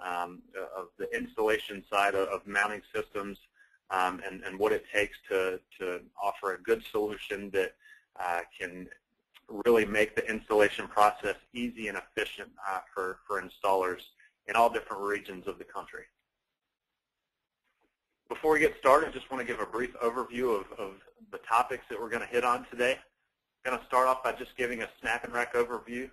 of the installation side of mounting systems and what it takes to offer a good solution that can really make the installation process easy and efficient for installers in all different regions of the country. Before we get started, I just want to give a brief overview of the topics that we're going to hit on today. I'm going to start off by just giving a SnapNrack overview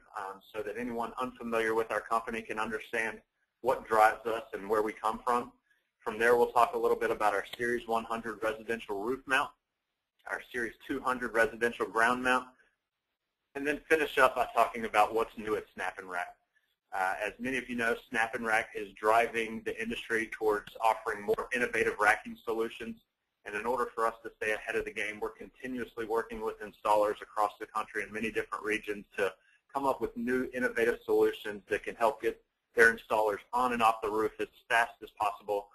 so that anyone unfamiliar with our company can understand what drives us and where we come from. From there, we'll talk a little bit about our Series 100 residential roof mount, our Series 200 residential ground mount, and then finish up by talking about what's new at SnapNrack. As many of you know, SnapNrack is driving the industry towards offering more innovative racking solutions. And in order for us to stay ahead of the game, we're continuously working with installers across the country in many different regions to come up with new innovative solutions that can help get their installers on and off the roof as fast as possible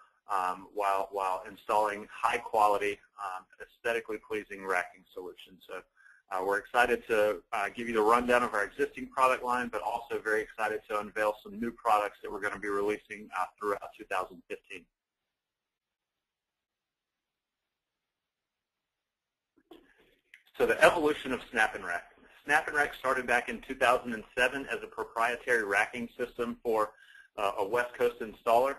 while installing high-quality, aesthetically pleasing racking solutions. So we're excited to give you the rundown of our existing product line, but also very excited to unveil some new products that we're going to be releasing throughout 2015. So the evolution of SnapNrack. SnapNrack started back in 2007 as a proprietary racking system for a West Coast installer.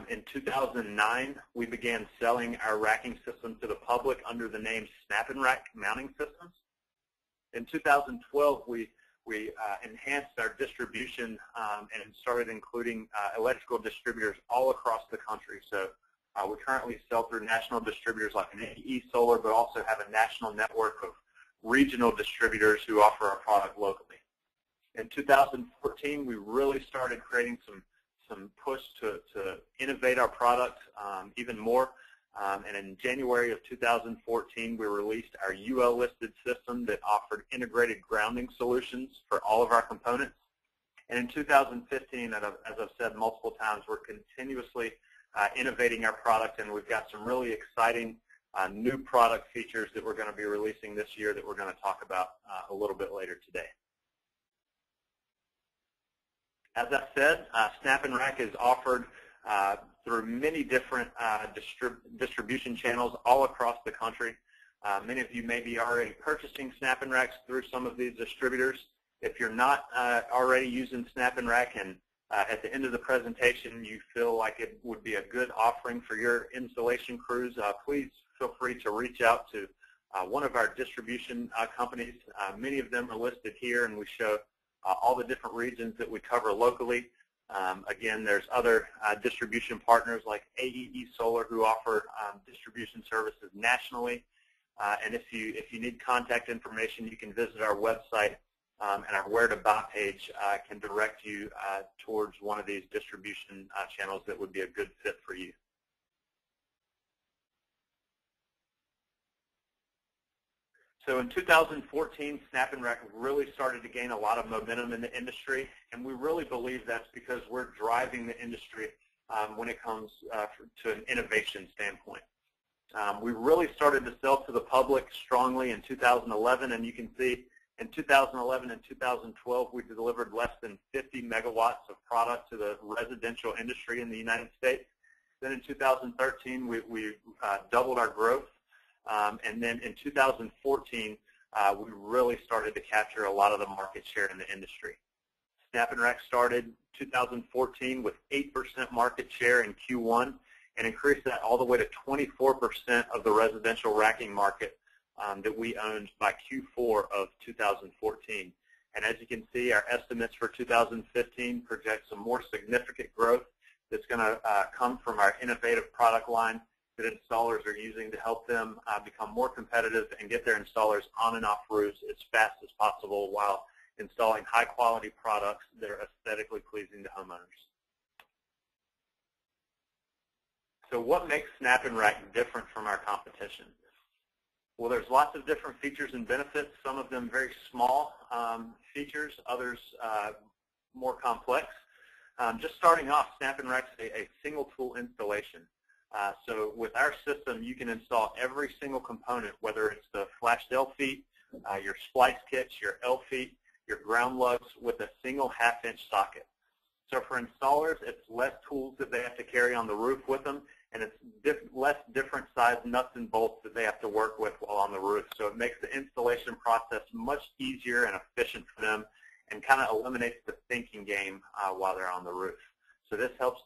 In 2009, we began selling our racking system to the public under the name SnapNrack Mounting Systems. In 2012, we enhanced our distribution and started including electrical distributors all across the country. So we currently sell through national distributors like AE Solar, but also have a national network of regional distributors who offer our product locally. In 2014, we really started creating some push to innovate our product even more. And in January of 2014, we released our UL-listed system that offered integrated grounding solutions for all of our components. And in 2015, as I've said multiple times, we're continuously innovating our product, and we've got some really exciting new product features that we're going to be releasing this year that we're going to talk about a little bit later today. As I said, SnapNrack is offered through many different distribution channels all across the country. Many of you may be already purchasing SnapNracks through some of these distributors. If you're not already using SnapNrack and at the end of the presentation you feel like it would be a good offering for your installation crews, please feel free to reach out to one of our distribution companies. Many of them are listed here, and we show all the different regions that we cover locally. Again, there's other distribution partners like AE Solar who offer distribution services nationally. And if you need contact information, you can visit our website, and our Where to Buy page can direct you towards one of these distribution channels that would be a good fit for you. So in 2014, SnapNrack really started to gain a lot of momentum in the industry, and we really believe that's because we're driving the industry when it comes to an innovation standpoint. We really started to sell to the public strongly in 2011, and you can see in 2011 and 2012 we delivered less than 50 megawatts of product to the residential industry in the United States. Then in 2013 we doubled our growth. And then in 2014, we really started to capture a lot of the market share in the industry. SnapNrack started 2014 with 8% market share in Q1 and increased that all the way to 24% of the residential racking market that we owned by Q4 of 2014. And as you can see, our estimates for 2015 project some more significant growth that's going to come from our innovative product line that installers are using to help them become more competitive and get their installers on and off roofs as fast as possible while installing high-quality products that are aesthetically pleasing to homeowners. So what makes SnapNrack different from our competition? Well, there's lots of different features and benefits, some of them very small features, others more complex. Just starting off, SnapNrack's a single tool installation. So with our system, you can install every single component, whether it's the flashed L feet, your splice kits, your L feet, your ground lugs, with a single half-inch socket. So for installers, it's less tools that they have to carry on the roof with them, and it's less different size nuts and bolts that they have to work with while on the roof. So it makes the installation process much easier and efficient for them, and kind of eliminates the thinking game while they're on the roof. So this helps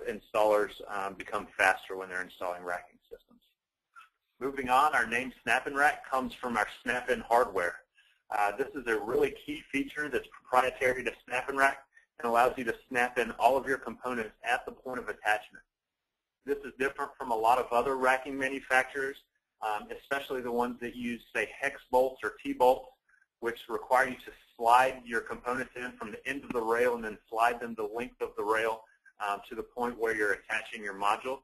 installers become faster when they're installing racking systems. Moving on, our name SnapNrack comes from our Snap-in hardware. This is a really key feature that's proprietary to SnapNrack and allows you to snap in all of your components at the point of attachment. This is different from a lot of other racking manufacturers, especially the ones that use, say, hex bolts or T-bolts, which require you to slide your components in from the end of the rail and then slide them the length of the rail to the point where you're attaching your module.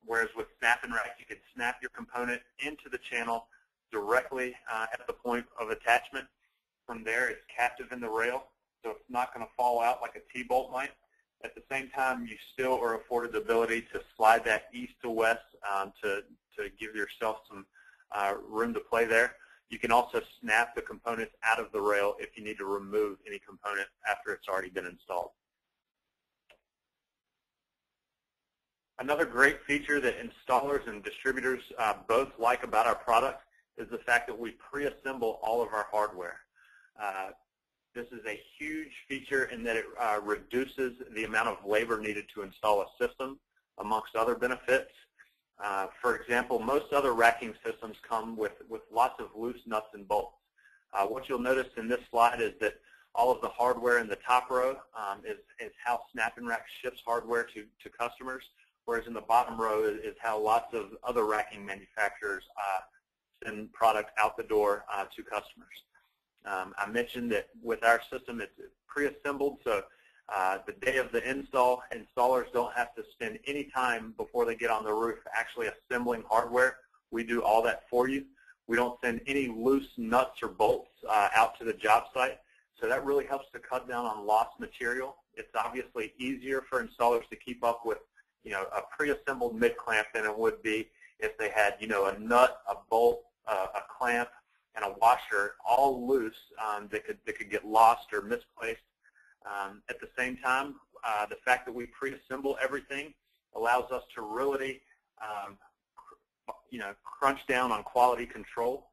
Whereas with SnapNrack, you can snap your component into the channel directly at the point of attachment. From there, it's captive in the rail, so it's not going to fall out like a T-bolt might. At the same time, you still are afforded the ability to slide that east to west to give yourself some room to play there. You can also snap the components out of the rail if you need to remove any component after it's already been installed. Another great feature that installers and distributors both like about our product is the fact that we pre-assemble all of our hardware. This is a huge feature in that it reduces the amount of labor needed to install a system, amongst other benefits. For example, most other racking systems come with lots of loose nuts and bolts. What you'll notice in this slide is that all of the hardware in the top row is how SnapNrack ships hardware to customers, whereas in the bottom row is how lots of other racking manufacturers send product out the door to customers. I mentioned that with our system, it's pre-assembled, so the day of the install, installers don't have to spend any time before they get on the roof actually assembling hardware. We do all that for you. We don't send any loose nuts or bolts out to the job site, so that really helps to cut down on lost material. It's obviously easier for installers to keep up with, a pre-assembled mid-clamp than it would be if they had, a nut, a bolt, a clamp, and a washer all loose that could get lost or misplaced. At the same time, the fact that we pre-assemble everything allows us to really, crunch down on quality control.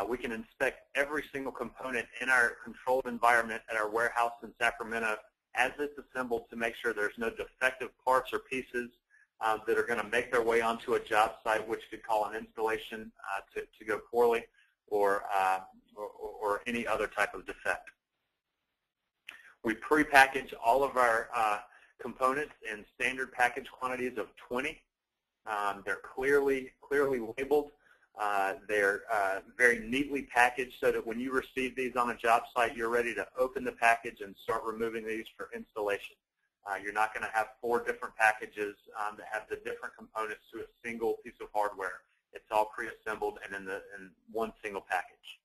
We can inspect every single component in our controlled environment at our warehouse in Sacramento as it's assembled to make sure there's no defective parts or pieces that are going to make their way onto a job site, which could cause an installation to go poorly, or any other type of defect. We pre-package all of our components in standard package quantities of 20. They're clearly labeled. They're very neatly packaged so that when you receive these on a job site, you're ready to open the package and start removing these for installation. You're not going to have 4 different packages that have the different components to a single piece of hardware. It's all pre-assembled and in one single package.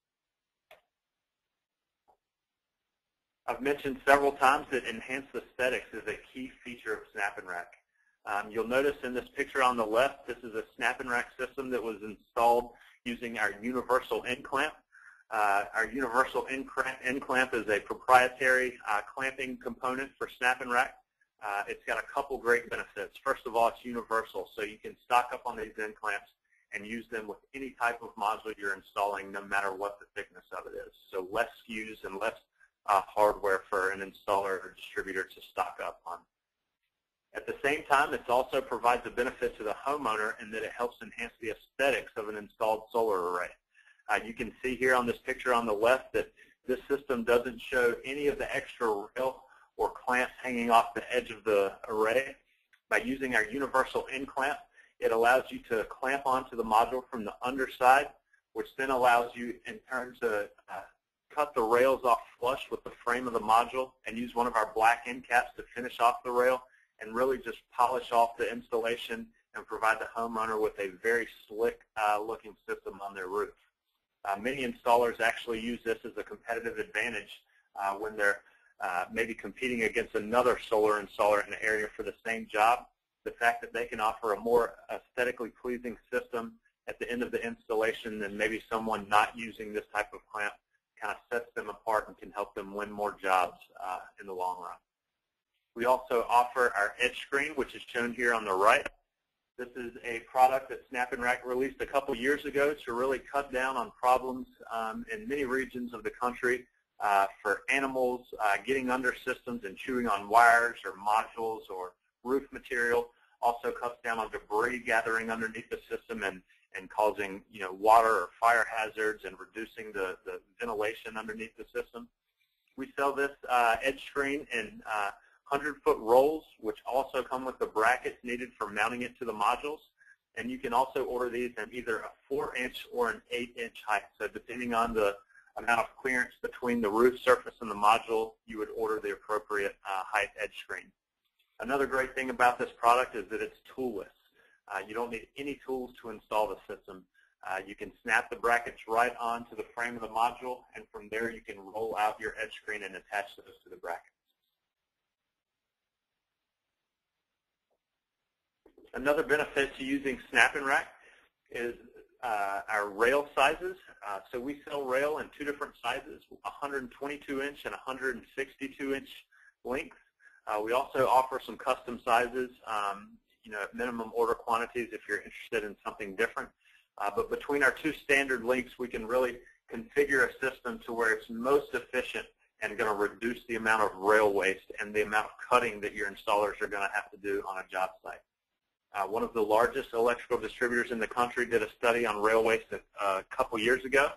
I've mentioned several times that enhanced aesthetics is a key feature of SnapNrack. You'll notice in this picture on the left, this is a SnapNrack system that was installed using our universal end clamp. Our universal end clamp is a proprietary clamping component for SnapNrack. It's got a couple great benefits. First of all, it's universal, so you can stock up on these end clamps and use them with any type of module you're installing, no matter what the thickness of it is. So less SKUs and less hardware for an installer or distributor to stock up on. At the same time, it also provides a benefit to the homeowner in that it helps enhance the aesthetics of an installed solar array. You can see here on this picture on the left that this system doesn't show any of the extra rail or clamps hanging off the edge of the array. By using our universal end clamp, it allows you to clamp onto the module from the underside, which then allows you in turn to cut the rails off flush with the frame of the module and use one of our black end caps to finish off the rail and really just polish off the installation and provide the homeowner with a very slick looking system on their roof. Many installers actually use this as a competitive advantage when they're maybe competing against another solar installer in the area for the same job. The fact that they can offer a more aesthetically pleasing system at the end of the installation than maybe someone not using this type of clamp kind of sets them apart and can help them win more jobs in the long run. We also offer our edge screen, which is shown here on the right. This is a product that SnapNrack released a couple years ago to really cut down on problems in many regions of the country for animals getting under systems and chewing on wires or modules or roof material. Also cuts down on debris gathering underneath the system and causing water or fire hazards and reducing the ventilation underneath the system. We sell this edge screen in 100-foot rolls, which also come with the brackets needed for mounting it to the modules. And you can also order these in either a 4-inch or an 8-inch height. So depending on the amount of clearance between the roof surface and the module, you would order the appropriate height edge screen. Another great thing about this product is that it's toolless. You don't need any tools to install the system. You can snap the brackets right onto the frame of the module, and from there you can roll out your edge screen and attach those to the brackets. Another benefit to using SnapNrack is our rail sizes. So we sell rail in 2 different sizes, 122-inch and 162-inch lengths. We also offer some custom sizes, at minimum order quantities if you're interested in something different. But between our 2 standard lengths, we can really configure a system to where it's most efficient and going to reduce the amount of rail waste and the amount of cutting that your installers are going to have to do on a job site. One of the largest electrical distributors in the country did a study on rail waste a couple years ago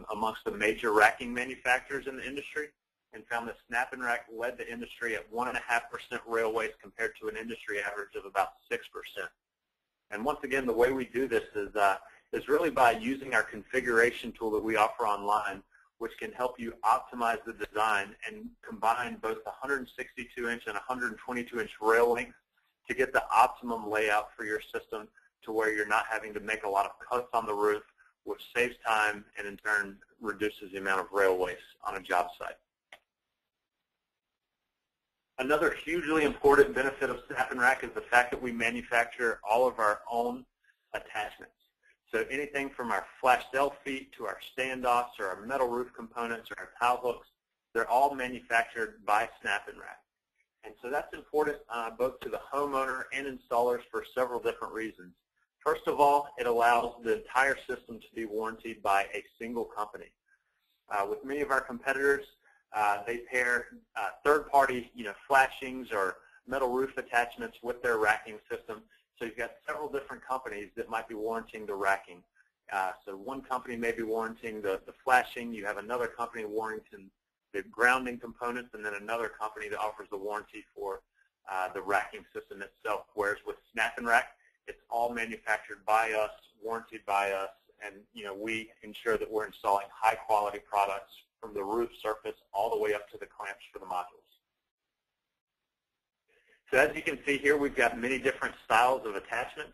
amongst the major racking manufacturers in the industry, and found that SnapNrack led the industry at 1.5% rail waste compared to an industry average of about 6%. And once again, the way we do this is really by using our configuration tool that we offer online, which can help you optimize the design and combine both the 162-inch and 122-inch rail length to get the optimum layout for your system to where you're not having to make a lot of cuts on the roof, which saves time and in turn reduces the amount of rail waste on a job site. Another hugely important benefit of SnapNrack is the fact that we manufacture all of our own attachments. So anything from our flash L feet to our standoffs or our metal roof components or our towel hooks, they're all manufactured by SnapNrack. And so that's important both to the homeowner and installers for several different reasons. First of all, it allows the entire system to be warranted by a single company. With many of our competitors, they pair third-party flashings or metal roof attachments with their racking system. So you've got several different companies that might be warranting the racking. So one company may be warranting the flashing. You have another company warranting the grounding components, and then another company that offers the warranty for the racking system itself. Whereas with SnapNrack, it's all manufactured by us, warranted by us, and we ensure that we're installing high-quality products from the roof surface all the way up to the clamps for the modules. So as you can see here, we've got many different styles of attachments.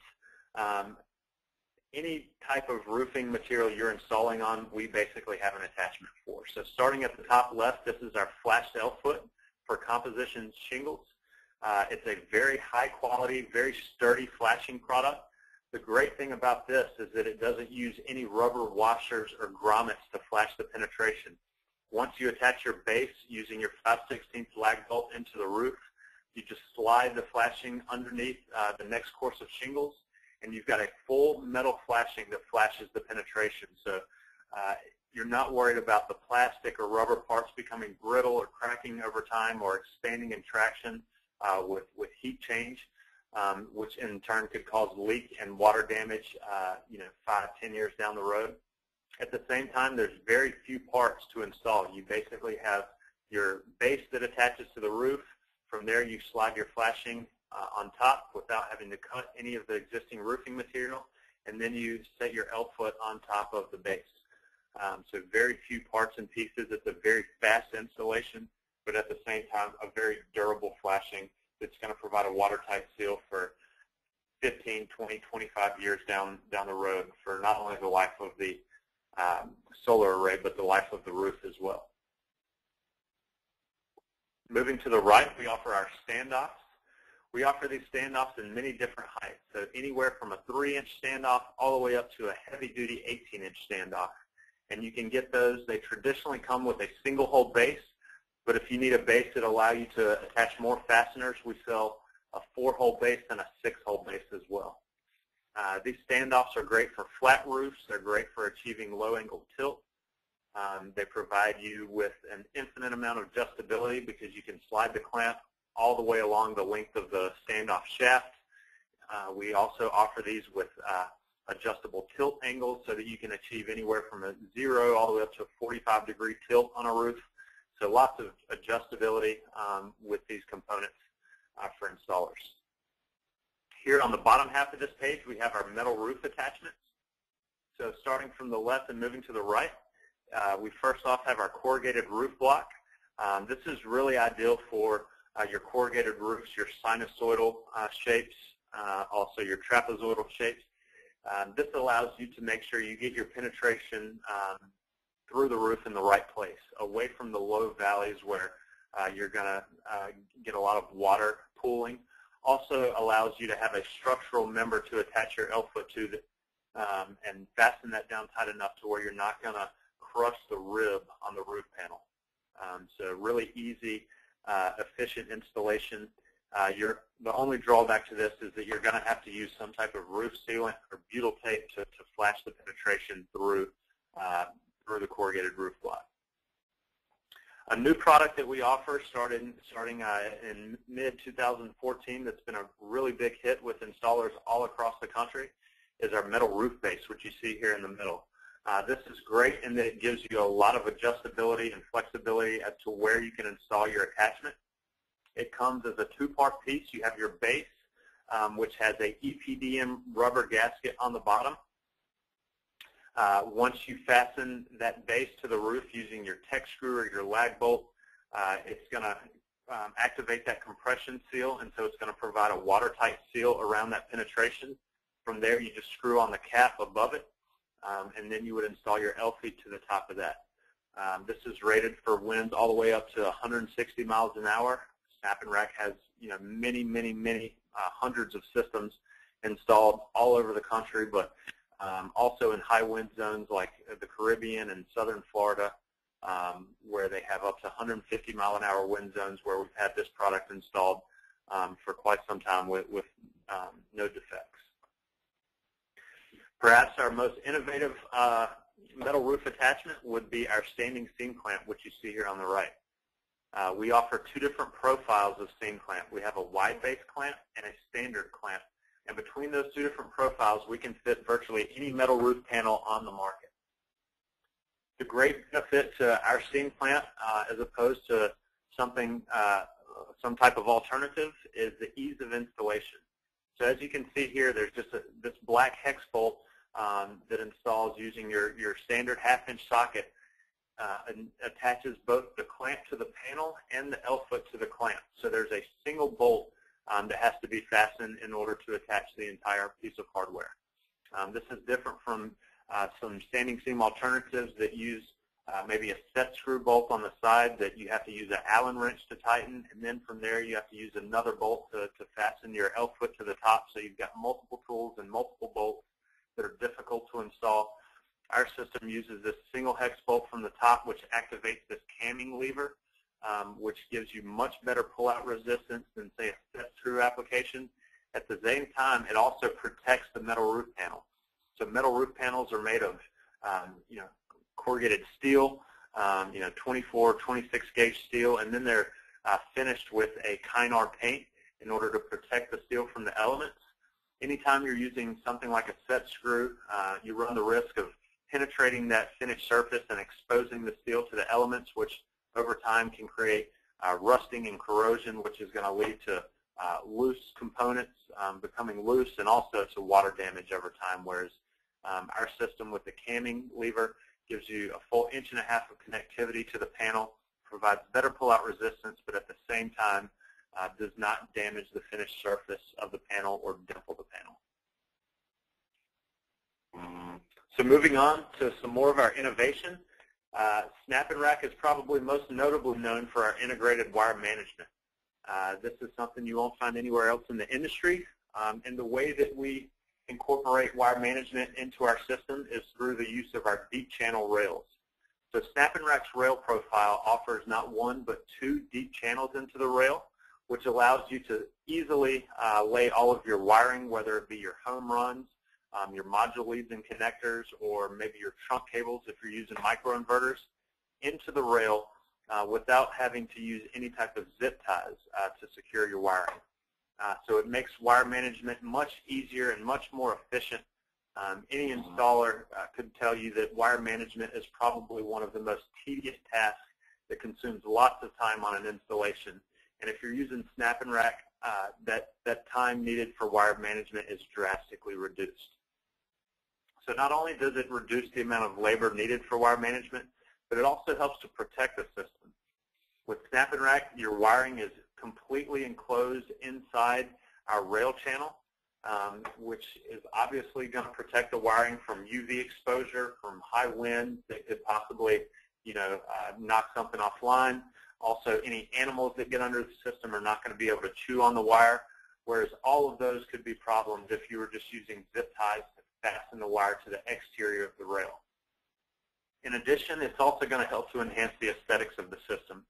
Any type of roofing material you're installing on, we basically have an attachment for. So starting at the top left, this is our flash L foot for composition shingles. It's a very high quality, very sturdy flashing product. The great thing about this is that it doesn't use any rubber washers or grommets to flash the penetration. Once you attach your base using your 5/16 lag bolt into the roof, you just slide the flashing underneath the next course of shingles, and you've got a full metal flashing that flashes the penetration. So you're not worried about the plastic or rubber parts becoming brittle or cracking over time or expanding in traction with heat change, which in turn could cause leak and water damage 5-10 years down the road. At the same time, there's very few parts to install. You basically have your base that attaches to the roof. From there, you slide your flashing on top without having to cut any of the existing roofing material, and then you set your L foot on top of the base. So very few parts and pieces. It's a very fast installation, but at the same time, a very durable flashing that's going to provide a watertight seal for 15, 20, 25 years down the road for not only the life of the solar array, but the life of the roof as well. Moving to the right, we offer our standoffs. We offer these standoffs in many different heights, so anywhere from a 3-inch standoff all the way up to a heavy-duty 18-inch standoff. And you can get those. They traditionally come with a single-hole base, But if you need a base that allow you to attach more fasteners, we sell a 4-hole base and a 6-hole base as well. These standoffs are great for flat roofs. They're great for achieving low-angle tilt. They provide you with an infinite amount of adjustability because you can slide the clamp all the way along the length of the standoff shaft. We also offer these with adjustable tilt angles so that you can achieve anywhere from a 0 all the way up to a 45-degree tilt on a roof. So lots of adjustability with these components for installers. Here on the bottom half of this page, we have our metal roof attachments. So starting from the left and moving to the right, we first off have our corrugated roof block. This is really ideal for your corrugated roofs, your sinusoidal shapes, also your trapezoidal shapes. This allows you to make sure you get your penetration through the roof in the right place, away from the low valleys where you're going to get a lot of water pooling. Also allows you to have a structural member to attach your L-foot to and fasten that down tight enough to where you're not going to crush the rib on the roof panel. So really easy, efficient installation. The only drawback to this is that you're going to have to use some type of roof sealant or butyl tape to flash the penetration through the corrugated roof block. A new product that we offer starting in mid-2014 that's been a really big hit with installers all across the country is our metal roof base, which you see here in the middle. This is great in that it gives you a lot of adjustability and flexibility as to where you can install your attachment. It comes as a 2-part piece. You have your base, which has a EPDM rubber gasket on the bottom. Once you fasten that base to the roof using your tech screw or your lag bolt, it's going to activate that compression seal, and so it's going to provide a watertight seal around that penetration. From there, you just screw on the cap above it, and then you would install your L-feet to the top of that. This is rated for winds all the way up to 160 miles an hour. SnapNrack has many hundreds of systems installed all over the country, but also in high wind zones like the Caribbean and southern Florida, where they have up to 150-mile-an-hour wind zones where we've had this product installed for quite some time with no defects. Perhaps our most innovative metal roof attachment would be our standing seam clamp, which you see here on the right. We offer 2 different profiles of seam clamp. We have a wide base clamp and a standard clamp. And between those 2 different profiles, we can fit virtually any metal roof panel on the market. The great benefit to our seam clamp, as opposed to something, some type of alternative, is the ease of installation. So as you can see here, there's just this black hex bolt that installs using your standard 1/2-inch socket and attaches both the clamp to the panel and the L-foot to the clamp. So there's a single bolt that has to be fastened in order to attach the entire piece of hardware. This is different from some standing seam alternatives that use maybe a set screw bolt on the side that you have to use an Allen wrench to tighten, and then from there you have to use another bolt to fasten your L-foot to the top, so you've got multiple tools and multiple bolts that are difficult to install. Our system uses this single hex bolt from the top, which activates this camming lever, which gives you much better pull-out resistance than, say, a set screw application. At the same time, it also protects the metal roof panel. So metal roof panels are made of, corrugated steel, 24, 26 gauge steel, and then they're finished with a Kynar paint in order to protect the steel from the elements. Anytime you're using something like a set screw, you run the risk of penetrating that finished surface and exposing the steel to the elements, which over time can create rusting and corrosion, which is going to lead to loose components becoming loose, and also to water damage over time, whereas our system with the camming lever gives you a full 1.5 inches of connectivity to the panel, provides better pull-out resistance, but at the same time does not damage the finished surface of the panel or dimple the panel. So moving on to some more of our innovation, SnapNrack is probably most notably known for our integrated wire management. This is something you won't find anywhere else in the industry, and the way that we incorporate wire management into our system is through the use of our deep channel rails. So SnapNrack's rail profile offers not one but two deep channels into the rail, which allows you to easily lay all of your wiring, whether it be your home runs, your module leads and connectors, or maybe your trunk cables if you're using microinverters, into the rail without having to use any type of zip ties to secure your wiring. So it makes wire management much easier and much more efficient. Any installer could tell you that wire management is probably one of the most tedious tasks that consumes lots of time on an installation. And if you're using SnapNrack, that time needed for wire management is drastically reduced. So not only does it reduce the amount of labor needed for wire management, but it also helps to protect the system. With SnapNrack, your wiring is completely enclosed inside our rail channel, which is obviously going to protect the wiring from UV exposure, from high winds that could possibly, knock something offline. Also, any animals that get under the system are not going to be able to chew on the wire, whereas all of those could be problems if you were just using zip ties to fasten the wire to the exterior of the rail. In addition, it's also going to help to enhance the aesthetics of the system.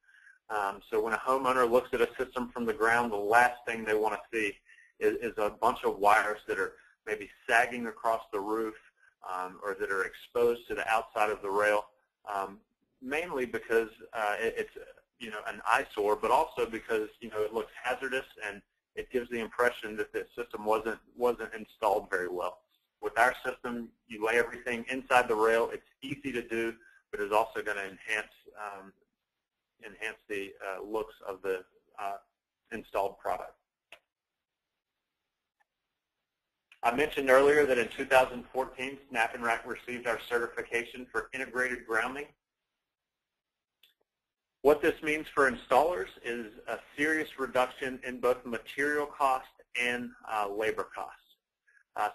So when a homeowner looks at a system from the ground, the last thing they want to see is a bunch of wires that are maybe sagging across the roof or that are exposed to the outside of the rail, mainly because it's an eyesore, but also because it looks hazardous and it gives the impression that the system wasn't installed very well. With our system, you lay everything inside the rail. It's easy to do, but it's also going to enhance the looks of the installed product. I mentioned earlier that in 2014, SnapNrack received our certification for integrated grounding. What this means for installers is a serious reduction in both material cost and labor costs.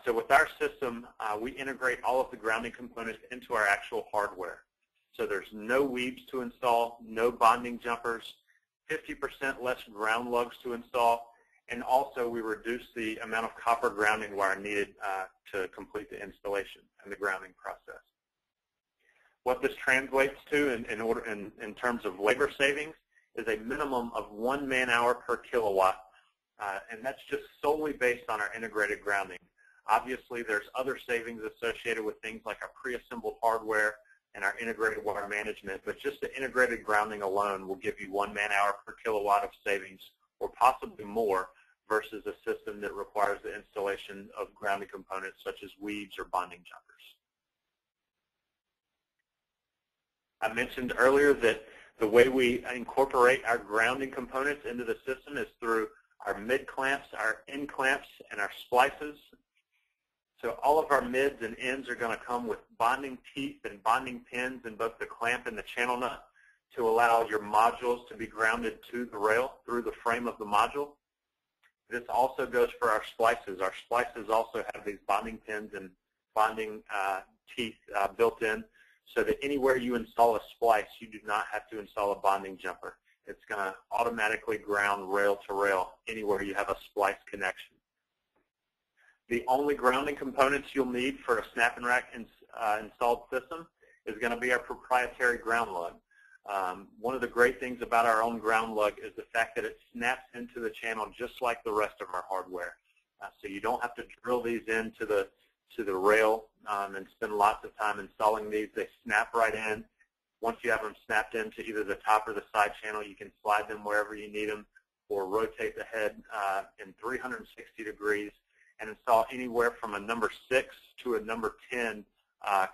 So with our system, we integrate all of the grounding components into our actual hardware. So there's no weaves to install, no bonding jumpers, 50% less ground lugs to install, and also we reduce the amount of copper grounding wire needed to complete the installation and the grounding process. What this translates to in terms of labor savings is a minimum of 1 man-hour per kilowatt, and that's just solely based on our integrated grounding. Obviously, there's other savings associated with things like our pre-assembled hardware and our integrated wire management, but just the integrated grounding alone will give you 1 man-hour per kilowatt of savings, or possibly more, versus a system that requires the installation of grounding components such as weaves or bonding jumpers. I mentioned earlier that the way we incorporate our grounding components into the system is through our mid clamps, our end clamps, and our splices. So all of our mids and ends are going to come with bonding teeth and bonding pins in both the clamp and the channel nut to allow your modules to be grounded to the rail through the frame of the module. This also goes for our splices. Our splices also have these bonding pins and bonding teeth built in, so that anywhere you install a splice, you do not have to install a bonding jumper. It's going to automatically ground rail to rail anywhere you have a splice connection. The only grounding components you'll need for a SnapNrack installed system is going to be our proprietary ground lug. One of the great things about our own ground lug is the fact that it snaps into the channel just like the rest of our hardware. So you don't have to drill these into the rail and spend lots of time installing these. They snap right in. Once you have them snapped into either the top or the side channel, you can slide them wherever you need them or rotate the head in 360 degrees and install anywhere from a number 6 to a number 10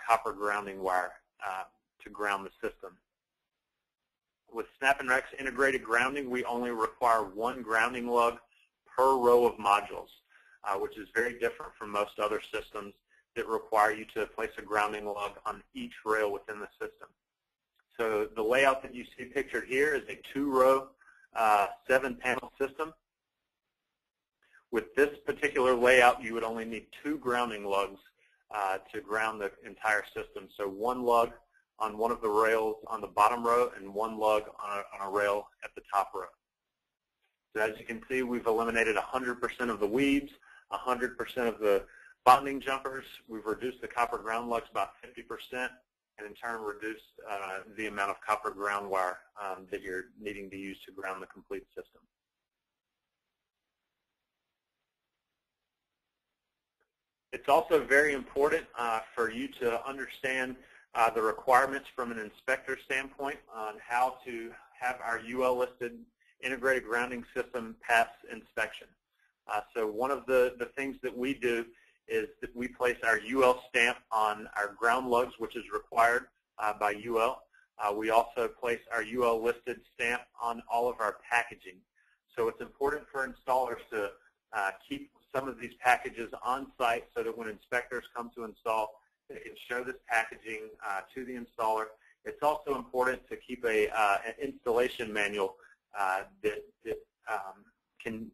copper grounding wire to ground the system. With SnapNrack's integrated grounding, we only require 1 grounding lug per row of modules, which is very different from most other systems that require you to place a grounding lug on each rail within the system. So the layout that you see pictured here is a 2-row, 7-panel system. With this particular layout, you would only need 2 grounding lugs to ground the entire system. So 1 lug on one of the rails on the bottom row and 1 lug on a rail at the top row. So as you can see, we've eliminated 100% of the weaves, 100% of the bonding jumpers. We've reduced the copper ground lugs about 50%, and in turn reduce the amount of copper ground wire that you're needing to use to ground the complete system. It's also very important for you to understand the requirements from an inspector standpoint on how to have our UL-listed integrated grounding system pass inspection. So one of the things that we do is that we place our UL stamp on our ground lugs, which is required by UL. We also place our UL listed stamp on all of our packaging. So it's important for installers to keep some of these packages on site so that when inspectors come to install, they can show this packaging to the installer. It's also important to keep an installation manual that can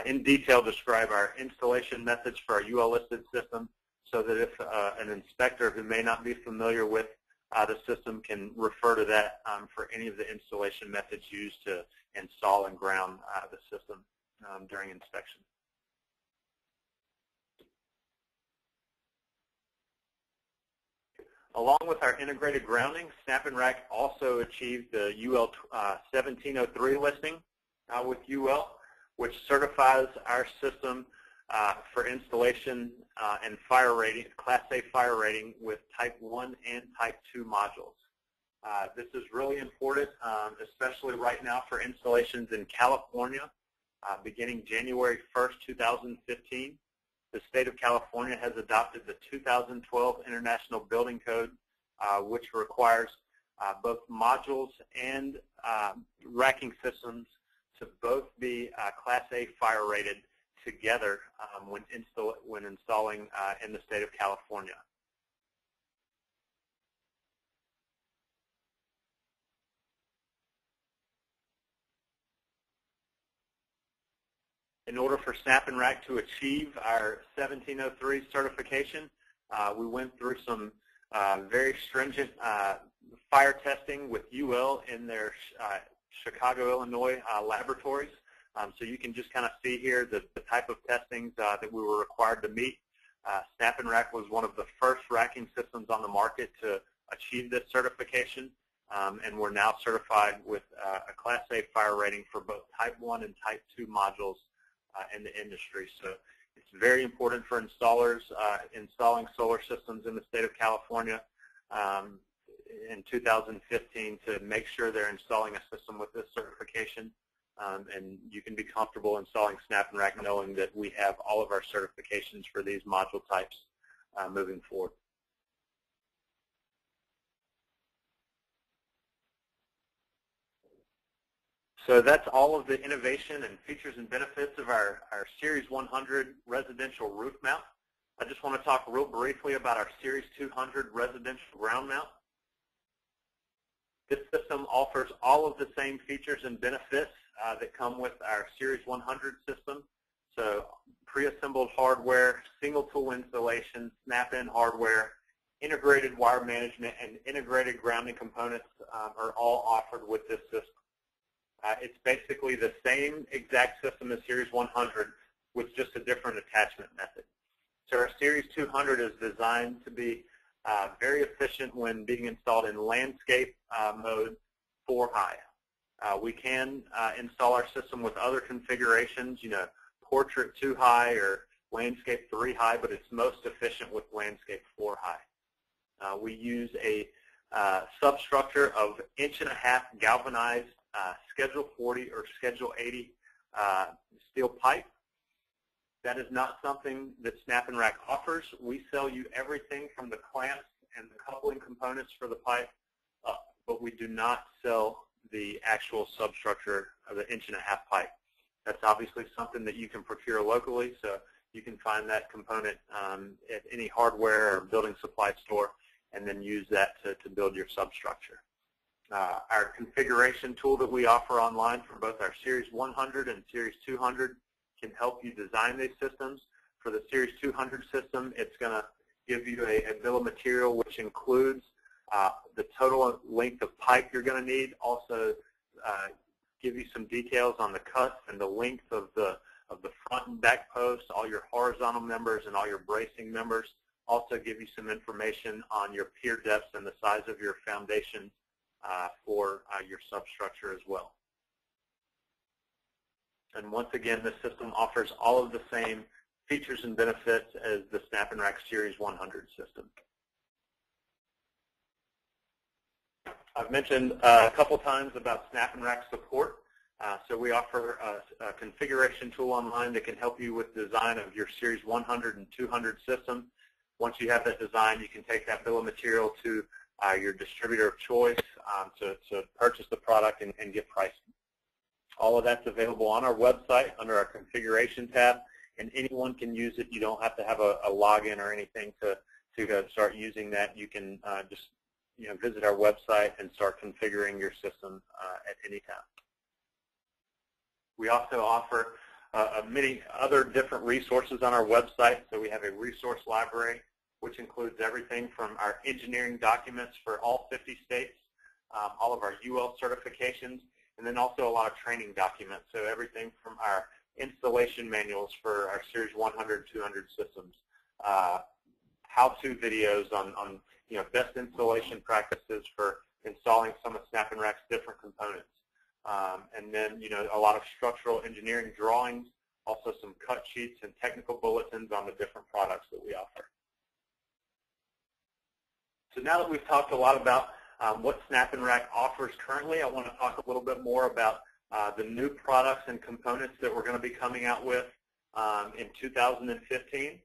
in detail describe our installation methods for our UL listed system, so that if an inspector who may not be familiar with the system can refer to that for any of the installation methods used to install and ground the system during inspection. Along with our integrated grounding, SnapNrack also achieved the UL 1703 listing with UL, which certifies our system for installation and fire rating, Class A fire rating with Type 1 and Type 2 modules. This is really important, especially right now for installations in California, beginning January 1st, 2015. The state of California has adopted the 2012 International Building Code, which requires both modules and racking systems to both be Class A fire rated together when installing in the state of California. In order for SnapNrack to achieve our 1703 certification, we went through some very stringent fire testing with UL in their Chicago, Illinois laboratories. So you can just kind of see here the type of testings that we were required to meet. SnapNrack was one of the first racking systems on the market to achieve this certification, and we're now certified with a Class A fire rating for both Type 1 and Type 2 modules in the industry. So it's very important for installers installing solar systems in the state of California in 2015 to make sure they're installing a system with this certification. And you can be comfortable installing SnapNrack knowing that we have all of our certifications for these module types moving forward. So that's all of the innovation and features and benefits of our Series 100 residential roof mount. I just want to talk real briefly about our Series 200 residential ground mount. This system offers all of the same features and benefits that come with our Series 100 system. So pre-assembled hardware, single tool installation, snap-in hardware, integrated wire management, and integrated grounding components are all offered with this system. It's basically the same exact system as Series 100 with just a different attachment method. So our Series 200 is designed to be very efficient when being installed in landscape mode 4 high. We can install our system with other configurations, portrait 2 high or landscape 3 high, but it's most efficient with landscape 4 high. We use a substructure of 1.5-inch galvanized Schedule 40 or Schedule 80 steel pipe. That is not something that SnapNrack offers. We sell you everything from the clamps and the coupling components for the pipe, but we do not sell the actual substructure of the 1.5-inch pipe. That's obviously something that you can procure locally, so you can find that component at any hardware or building supply store and then use that to build your substructure. Our configuration tool that we offer online for both our Series 100 and Series 200 can help you design these systems. For the Series 200 system, it's going to give you a bill of material which includes the total length of pipe you're going to need, also give you some details on the cuts and the length of the front and back posts, all your horizontal members and all your bracing members, Also give you some information on your pier depths and the size of your foundation for your substructure as well. And once again, this system offers all of the same features and benefits as the SnapNrack Series 100 system. I've mentioned a couple times about SnapNrack support. So we offer a configuration tool online that can help you with design of your Series 100 and 200 systems. Once you have that design, you can take that bill of material to your distributor of choice to purchase the product and get pricing. All of that's available on our website under our configuration tab, and anyone can use it. You don't have to have a login or anything to start using that. You can just visit our website and start configuring your system at any time. We also offer many other different resources on our website. So we have a resource library, which includes everything from our engineering documents for all 50 states, all of our UL certifications, and then also a lot of training documents. So everything from our installation manuals for our Series 100, 200 systems, how-to videos on best installation practices for installing some of SnapNrack's different components. And then, a lot of structural engineering drawings, also some cut sheets and technical bulletins on the different products that we offer. So now that we've talked a lot about what SnapNrack offers currently, I want to talk a little bit more about the new products and components that we're going to be coming out with in 2015.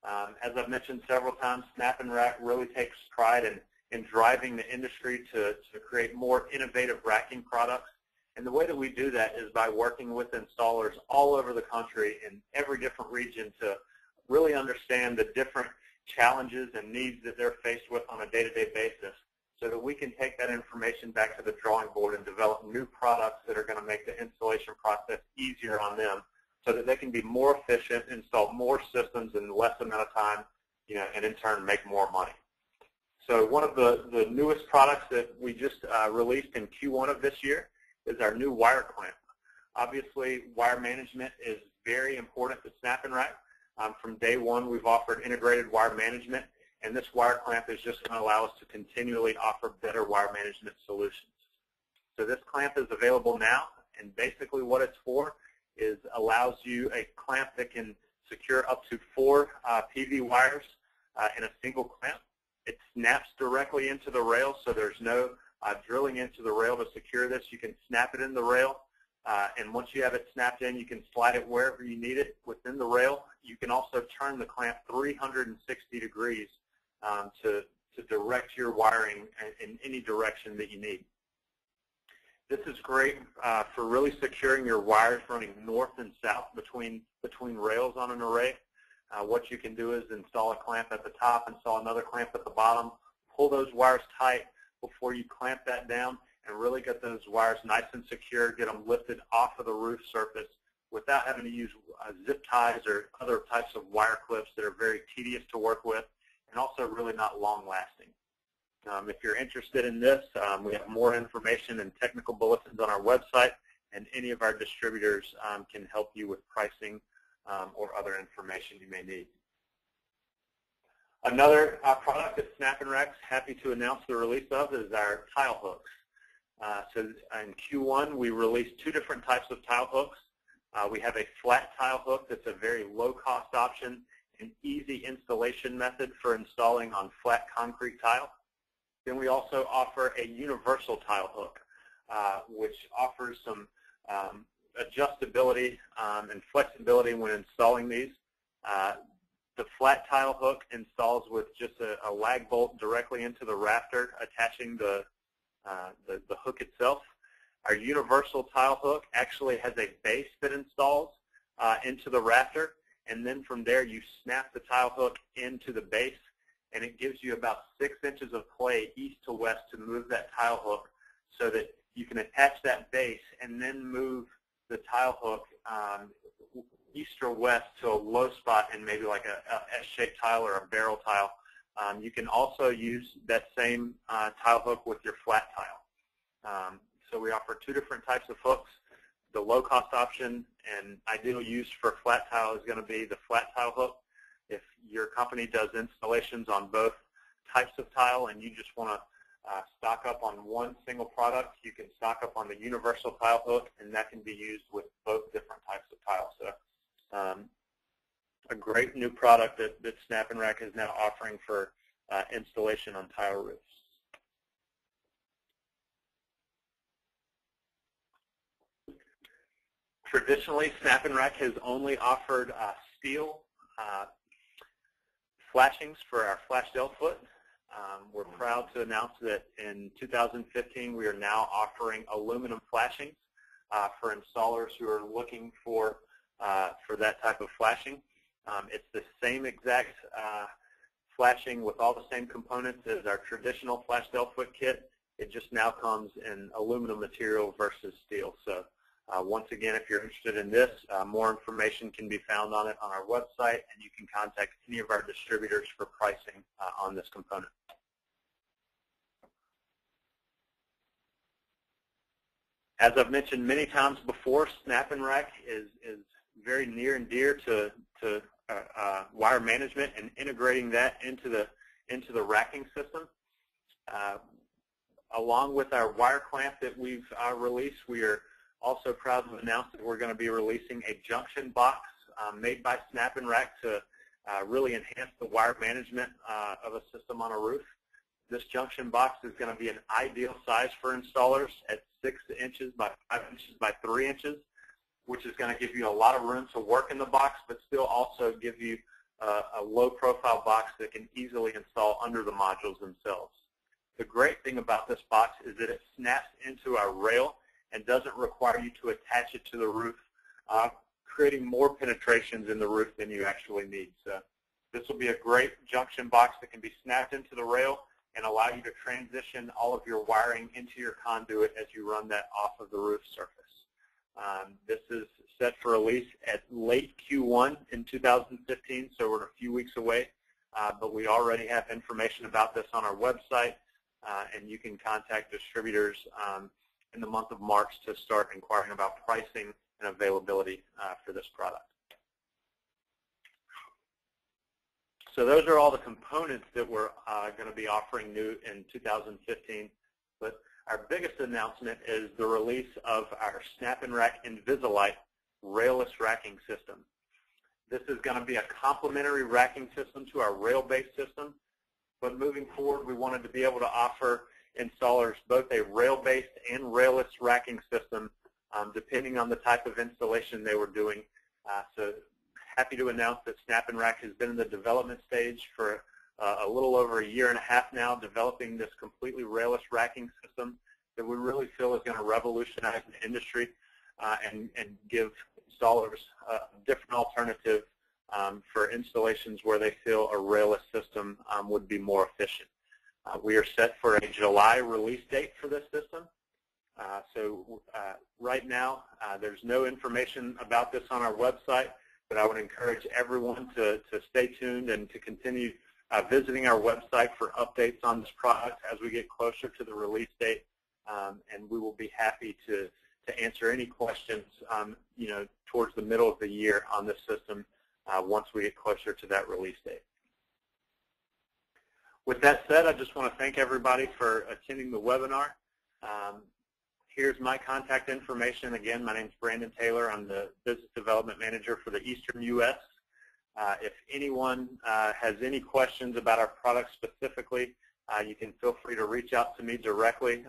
As I've mentioned several times, SnapNrack really takes pride in driving the industry to create more innovative racking products. And the way that we do that is by working with installers all over the country in every different region to really understand the different challenges and needs that they're faced with on a day-to-day basis, so that we can take that information back to the drawing board and develop new products that are going to make the installation process easier on them, so that they can be more efficient, install more systems in less amount of time, and in turn make more money. So one of the newest products that we just released in Q1 of this year is our new wire clamp. Obviously, wire management is very important to SnapNrack. From day one, we've offered integrated wire management, and this wire clamp is just going to allow us to continually offer better wire management solutions. So this clamp is available now, and basically what it's for is allows you a clamp that can secure up to 4 PV wires in a single clamp. It snaps directly into the rail, so there's no drilling into the rail to secure this. You can snap it in the rail, and once you have it snapped in, you can slide it wherever you need it within the rail. You can also turn the clamp 360 degrees to direct your wiring in any direction that you need. This is great for really securing your wires running north and south between rails on an array. What you can do is install a clamp at the top, install another clamp at the bottom, pull those wires tight before you clamp that down, and really get those wires nice and secure, get them lifted off of the roof surface without having to use zip ties or other types of wire clips that are very tedious to work with and also really not long-lasting. If you're interested in this, we have more information and technical bulletins on our website, and any of our distributors can help you with pricing or other information you may need. Another product that SnapNrack's happy to announce the release of is our tile hooks. So in Q1, we released 2 different types of tile hooks. We have a flat tile hook that's a very low-cost option, an easy installation method for installing on flat concrete tile. Then we also offer a universal tile hook, which offers some adjustability and flexibility when installing these. The flat tile hook installs with just a lag bolt directly into the rafter, attaching the hook itself. Our universal tile hook actually has a base that installs into the rafter, and then from there you snap the tile hook into the base, and it gives you about 6 inches of play east to west to move that tile hook so that you can attach that base and then move the tile hook east or west to a low spot in maybe like a S-shaped tile or a barrel tile. You can also use that same tile hook with your flat tile. So we offer 2 different types of hooks. The low-cost option and ideal use for flat tile is going to be the flat tile hook. If your company does installations on both types of tile and you just want to stock up on one single product, you can stock up on the universal tile hook, and that can be used with both different types of tile. So a great new product that SnapNrack is now offering for installation on tile roofs. Traditionally, SnapNrack has only offered steel flashings for our flash delta foot. We're proud to announce that in 2015 we are now offering aluminum flashings for installers who are looking for that type of flashing. It's the same exact flashing with all the same components as our traditional flash delta foot kit. It just now comes in aluminum material versus steel. So once again, if you're interested in this, more information can be found on it on our website, and you can contact any of our distributors for pricing on this component. As I've mentioned many times before, SnapNrack is very near and dear to wire management and integrating that into the racking system. Along with our wire clamp that we've released, we are also proud to announce that we're going to be releasing a junction box made by SnapNrack to really enhance the wire management of a system on a roof. This junction box is going to be an ideal size for installers at 6 inches by 5 inches by 3 inches, which is going to give you a lot of room to work in the box, but still also give you a low-profile box that can easily install under the modules themselves. The great thing about this box is that it snaps into our rail and doesn't require you to attach it to the roof, creating more penetrations in the roof than you actually need. So this will be a great junction box that can be snapped into the rail and allow you to transition all of your wiring into your conduit as you run that off of the roof surface. This is set for release at late Q1 in 2015, so we're a few weeks away, but we already have information about this on our website, and you can contact distributors in the month of March to start inquiring about pricing and availability for this product. So those are all the components that we're going to be offering new in 2015. But our biggest announcement is the release of our SnapNrack Invisalite railless racking system. This is going to be a complementary racking system to our rail-based system. But moving forward, we wanted to be able to offer installers both a rail-based and railless racking system depending on the type of installation they were doing. So happy to announce that SnapNrack has been in the development stage for a little over a year and a half now, developing this completely railless racking system that we really feel is going to revolutionize the industry and give installers a different alternative for installations where they feel a railless system would be more efficient. We are set for a July release date for this system. So right now, there's no information about this on our website, but I would encourage everyone to stay tuned and to continue visiting our website for updates on this product as we get closer to the release date, and we will be happy to answer any questions towards the middle of the year on this system once we get closer to that release date. With that said, I just want to thank everybody for attending the webinar. Here's my contact information. Again, my name is Brandon Taylor. I'm the Business Development Manager for the Eastern U.S. If anyone has any questions about our product specifically, you can feel free to reach out to me directly,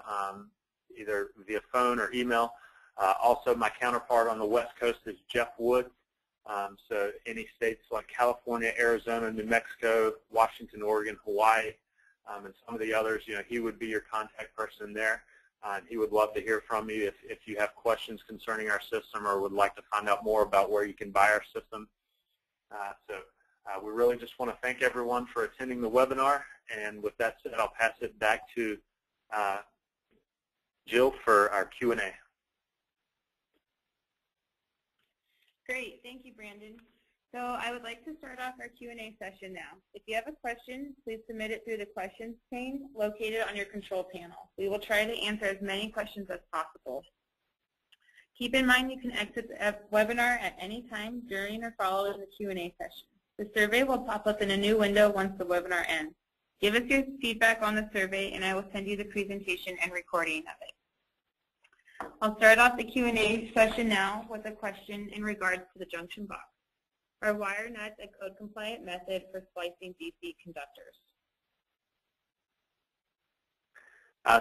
either via phone or email. Also, my counterpart on the West Coast is Jeff Woods. So any states like California, Arizona, New Mexico, Washington, Oregon, Hawaii, and some of the others, he would be your contact person there. And he would love to hear from you if you have questions concerning our system or would like to find out more about where you can buy our system. So we really just want to thank everyone for attending the webinar. And with that said, I'll pass it back to Jill for our Q&A. Great. Thank you, Brandon. So I would like to start off our Q&A session now. If you have a question, please submit it through the questions pane located on your control panel. We will try to answer as many questions as possible. Keep in mind you can exit the webinar at any time during or following the Q&A session. The survey will pop up in a new window once the webinar ends. Give us your feedback on the survey, and I will send you the presentation and recording of it. I'll start off the Q&A session now with a question in regards to the junction box. Are wire nuts a code-compliant method for splicing DC conductors?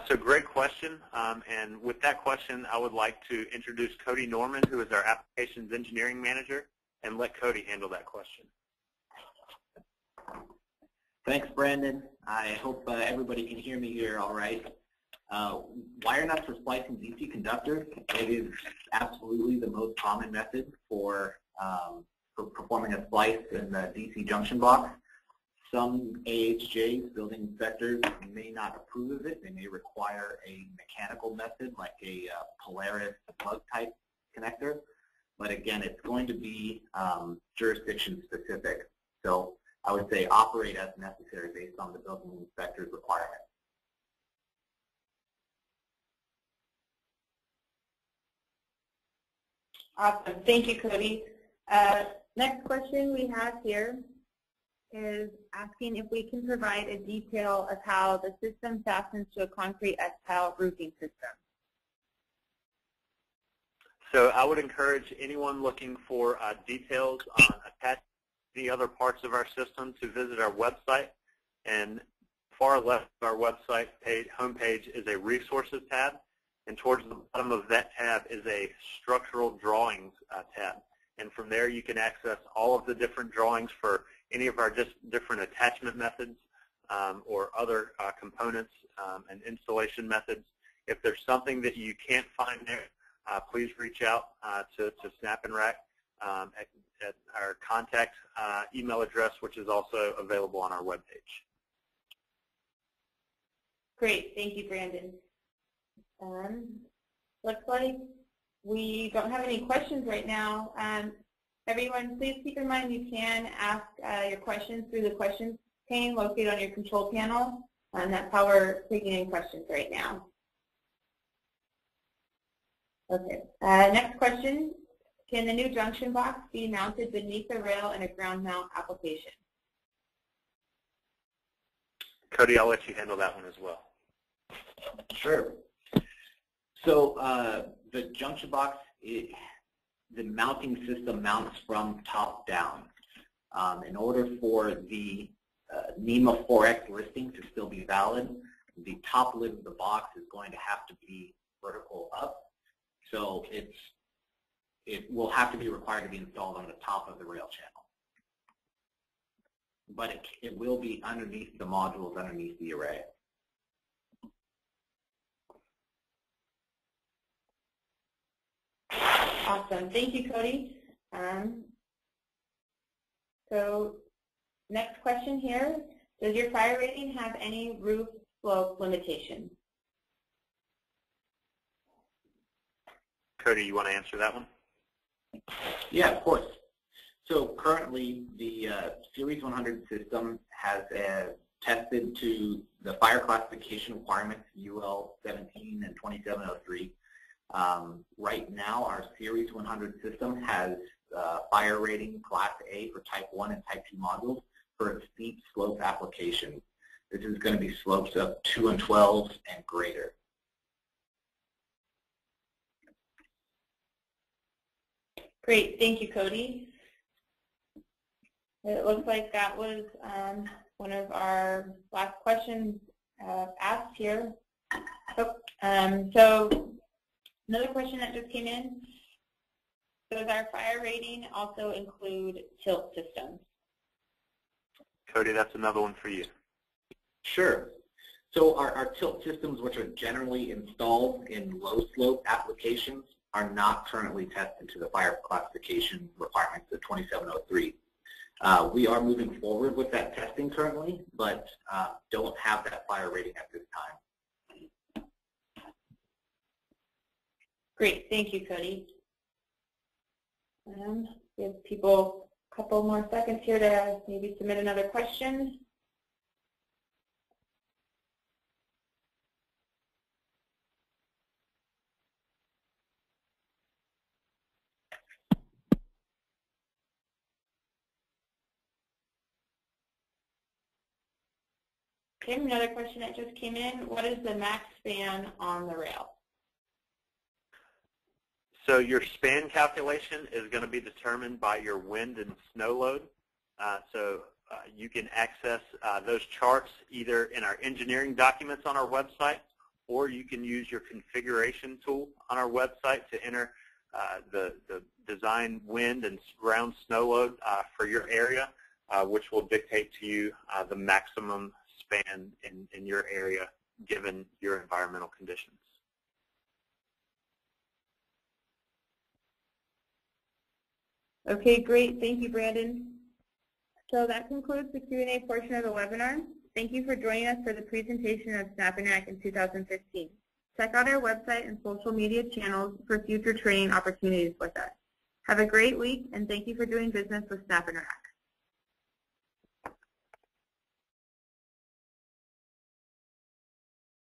So great question, and with that question, I would like to introduce Cody Norman, who is our Applications Engineering Manager, and let Cody handle that question. Thanks, Brandon. I hope everybody can hear me here all right. Wire nuts for splicing DC conductors, it is absolutely the most common method for performing a splice in the DC junction box. Some AHJs, building inspectors, may not approve of it. They may require a mechanical method like a Polaris plug type connector. But again, it's going to be jurisdiction specific. So I would say operate as necessary based on the building inspector's requirement. Awesome. Thank you, Cody. Next question we have here is asking if we can provide a detail of how the system fastens to a concrete S-tile roofing system. So I would encourage anyone looking for details on attaching any other parts of our system to visit our website. And far left of our website homepage is a resources tab, and towards the bottom of that tab is a structural drawings tab. And from there you can access all of the different drawings for any of our different attachment methods or other components and installation methods. If there's something that you can't find there, please reach out to SnapNrack at our contact email address, which is also available on our webpage. Great. Thank you, Brandon. Looks like we don't have any questions right now. Everyone, please keep in mind you can ask your questions through the questions pane located on your control panel, and that's how we're taking in questions right now. Okay, next question. Can the new junction box be mounted beneath the rail in a ground mount application? Cody, I'll let you handle that one as well. Sure. So the junction box, the mounting system mounts from top down. In order for the NEMA 4X listing to still be valid, the top lid of the box is going to have to be vertical up. So it will have to be required to be installed on the top of the rail channel. But it will be underneath the modules, underneath the array. Awesome. Thank you, Cody. So next question here, does your fire rating have any roof slope limitations? Cody, you want to answer that one? Yeah, of course. So currently the Series 100 system has tested to the fire classification requirements UL 17 and 2703. Right now our Series 100 system has fire rating Class A for Type 1 and Type 2 modules for a steep slope application. This is going to be slopes of 2 and 12 and greater. Great, thank you, Cody. It looks like that was one of our last questions asked here. So another question that just came in, does our fire rating also include tilt systems? Cody, that's another one for you. Sure. So our tilt systems, which are generally installed in low slope applications, are not currently tested to the fire classification requirements of 2703. We are moving forward with that testing currently, but don't have that fire rating at this time. Great, thank you, Cody. Give people a couple more seconds here to maybe submit another question. Okay, another question that just came in. What is the max span on the rail? So your span calculation is going to be determined by your wind and snow load. You can access those charts either in our engineering documents on our website, or you can use your configuration tool on our website to enter the design wind and ground snow load for your area, which will dictate to you the maximum span in your area given your environmental conditions. Okay, great. Thank you, Brandon. So that concludes the Q&A portion of the webinar. Thank you for joining us for the presentation of SnapNrack in 2015. Check out our website and social media channels for future training opportunities with us. Have a great week, and thank you for doing business with SnapNrack.